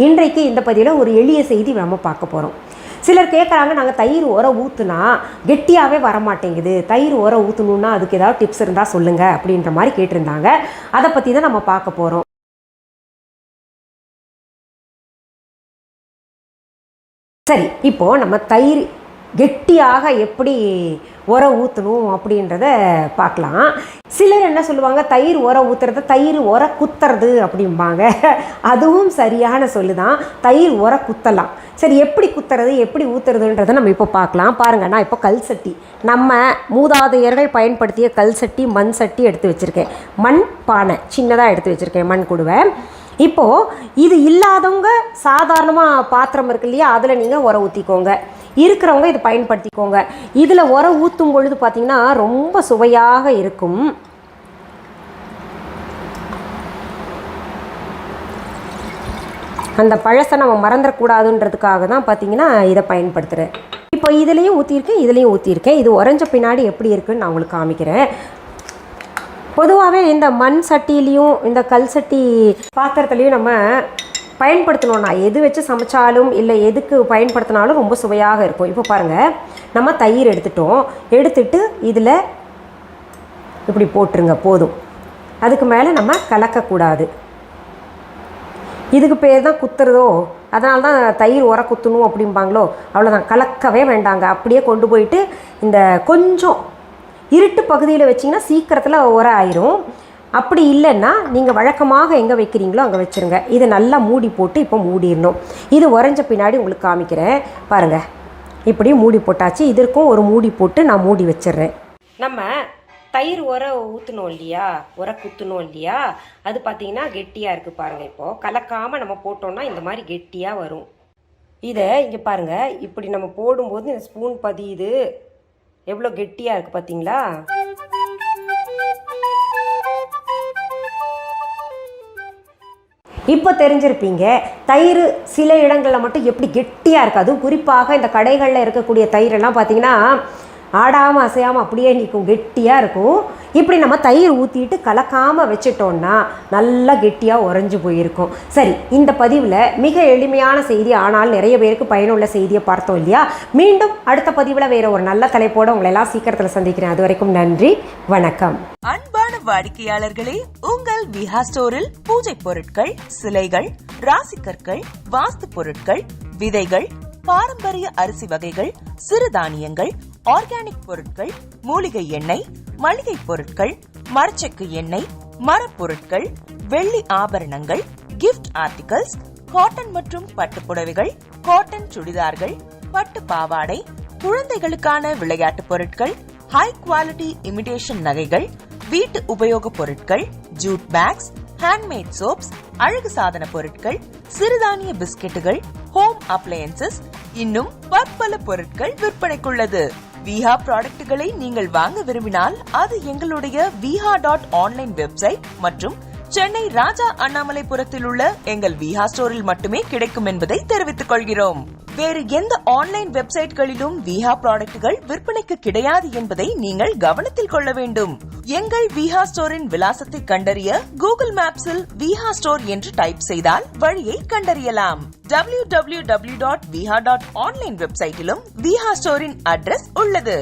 இன்றைக்கு இந்த பதிவில் ஒரு எளிய செய்தி நம்ம பார்க்க போகிறோம். சிலர் கேட்குறாங்க, நாங்கள் தயிர் உரம் ஊற்றுனா கெட்டியாகவே வரமாட்டேங்குது, தயிர் உரம் ஊற்றணுன்னா அதுக்கு ஏதாவது டிப்ஸ் இருந்தால் சொல்லுங்கள் அப்படின்ற மாதிரி கேட்டிருந்தாங்க. அதை பற்றி தான் நம்ம பார்க்க போகிறோம். சரி, இப்போது நம்ம தயிர் கெட்டியாக எப்படி உரம் ஊற்றணும் அப்படின்றத பார்க்கலாம். சிலர் என்ன சொல்லுவாங்க, தயிர் உரம் ஊற்றுறத தயிர் உர குத்துறது அப்படிம்பாங்க. அதுவும் சரியான சொல்லுதான், தயிர் உர குத்தலாம். சரி, எப்படி குத்துறது எப்படி ஊற்றுறதுன்றதை நம்ம இப்போ பார்க்கலாம். பாருங்கள், நான் இப்போ கல் சட்டி, நம்ம மூதாதையர்கள் பயன்படுத்திய கல் சட்டி, மண் சட்டி எடுத்து வச்சுருக்கேன். மண் பானை சின்னதாக எடுத்து வச்சுருக்கேன், மண் குடுவை. இப்போது இது இல்லாதவங்க சாதாரணமாக பாத்திரம் இருக்கு இல்லையா, அதில் நீங்கள் உரம் ஊற்றிக்கோங்க. இருக்கிறவங்க இதை பயன்படுத்திக்கோங்க. இதில் உரம் ஊற்றும் பொழுது பார்த்திங்கன்னா ரொம்ப சுவையாக இருக்கும். அந்த பழசை நம்ம மறந்துடக்கூடாதுன்றதுக்காக தான் பார்த்திங்கன்னா இதை பயன்படுத்துகிறேன். இப்போ இதுலேயும் ஊற்றிருக்கேன், இதுலேயும் ஊற்றிருக்கேன். இது உறைஞ்ச பின்னாடி எப்படி இருக்குன்னு நான் உங்களுக்கு காமிக்கிறேன். பொதுவாகவே இந்த மண் சட்டிலையும் இந்த கல் சட்டி பாத்திரத்துலேயும் நம்ம பயன்படுத்தணும்னா எது வச்சு சமைச்சாலும் இல்லை எதுக்கு பயன்படுத்தினாலும் ரொம்ப சுவையாக இருக்கும். இப்போ பாருங்கள், நம்ம தயிர் எடுத்துட்டு இதில் இப்படி போட்டுருங்க, போதும். அதுக்கு மேலே நம்ம கலக்கக்கூடாது. இதுக்கு பேர் தான் குத்துறதோ, அதனால தான் தயிர் உர குத்தணும் அப்படிம்பாங்களோ. அவ்வளோதான், கலக்கவே வேண்டாங்க. அப்படியே கொண்டு போயிட்டு இந்த கொஞ்சம் இருட்டு பகுதியில் வச்சிங்கன்னா சீக்கிரத்தில் உரம் ஆயிரும். அப்படி இல்லைன்னா நீங்கள் வழக்கமாக எங்கே வைக்கிறீங்களோ அங்கே வச்சுருங்க. இதை நல்லா மூடி போட்டு இப்போ மூடிடணும். இது உறைஞ்ச பின்னாடி உங்களுக்கு காமிக்கிறேன். பாருங்கள், இப்படி மூடி போட்டாச்சு. இதற்கும் ஒரு மூடி போட்டு நான் மூடி வச்சிடுறேன். நம்ம தயிர் உர ஊற்றணும் இல்லையா, உர குத்தணும் இல்லையா, அது பார்த்திங்கன்னா கெட்டியாக இருக்குது. பாருங்கள், இப்போது கலக்காமல் நம்ம போட்டோம்னா இந்த மாதிரி கெட்டியாக வரும். இதை இங்கே பாருங்கள், இப்படி நம்ம போடும்போது இந்த ஸ்பூன் பதியுது, எவ்வளோ கெட்டியாக இருக்குது பார்த்தீங்களா. இப்போ தெரிஞ்சிருப்பீங்க தயிர் சில இடங்களில் மட்டும் எப்படி கெட்டியாக இருக்குது. அதுவும் குறிப்பாக இந்த கடைகளில் இருக்கக்கூடிய தயிரெல்லாம் பார்த்திங்கன்னா ஆடாமல் அசையாமல் அப்படியே நிற்கும், கெட்டியாக இருக்கும். இப்படி நம்ம தயிர் ஊற்றிட்டு கலக்காமல் வச்சிட்டோன்னா நல்லா கெட்டியாக உறைஞ்சி போயிருக்கும். சரி, இந்த பதிவில் மிக எளிமையான செய்தி, ஆனால் நிறைய பேருக்கு பயனுள்ள செய்தியை பார்த்தோம் இல்லையா. மீண்டும் அடுத்த பதிவில் வேறு ஒரு நல்ல தலைப்போடு உங்களை எல்லாம் சீக்கிரத்தில் சந்திக்கிறேன். அது வரைக்கும் நன்றி, வணக்கம். அன்பான வாடிக்கையாளர்களே, உங்கள் விஹா ஸ்டோரில் பூஜை பொருட்கள், சிலைகள், ராசிக்கற்கள், வாஸ்து பொருட்கள், விதைகள், பாரம்பரிய அரிசி வகைகள், சிறுதானியங்கள், ஆர்கானிக் பொருட்கள், மூலிகை எண்ணெய், மளிகை பொருட்கள், மரச்செக்கு எண்ணெய், மரப்பொருட்கள், வெள்ளி ஆபரணங்கள், கிஃப்ட் ஆர்டிகல்ஸ், காட்டன் மற்றும் பட்டு புடவைகள், காட்டன் சுடிதார்கள், பட்டு பாவாடை, குழந்தைகளுக்கான விளையாட்டு பொருட்கள், ஹை குவாலிட்டி இமிடேஷன் நகைகள், வீட்டு உபயோக பொருட்கள், ஜூட் பேக்ஸ், ஹேண்ட்மேட் சோப்ஸ், அழகு சாதன பொருட்கள், சிறுதானிய பிஸ்கெட்டுகள், ஹோம் அப்ளையன்சஸ், இன்னும் பற்பல பொருட்கள் விற்பனைக்குள்ளது. விஹா ப்ராடக்ட்களை நீங்கள் வாங்க விரும்பினால் அது எங்களுடைய viha.online வெப்சைட் மற்றும் சென்னை ராஜா அண்ணாமலைபுரத்தில் உள்ள எங்கள் விஹா ஸ்டோரில் மட்டுமே கிடைக்கும் என்பதை தெரிவித்துக் கொள்கிறோம். வேறு எந்த ஆன்லைன் வெப்சைட்களிலும் விஹா ப்ராடக்ட்கள் விற்பனைக்கு கிடையாது என்பதை நீங்கள் கவனத்தில் கொள்ள வேண்டும். எங்கள் விஹா ஸ்டோரின் விலாசத்தை கண்டறிய கூகுள் மேப்ஸில் விஹா ஸ்டோர் என்று டைப் செய்தால் வழியை கண்டறியலாம். www.viha.online வெப்சைட்டிலும் விஹா ஸ்டோரின் அட்ரஸ் உள்ளது.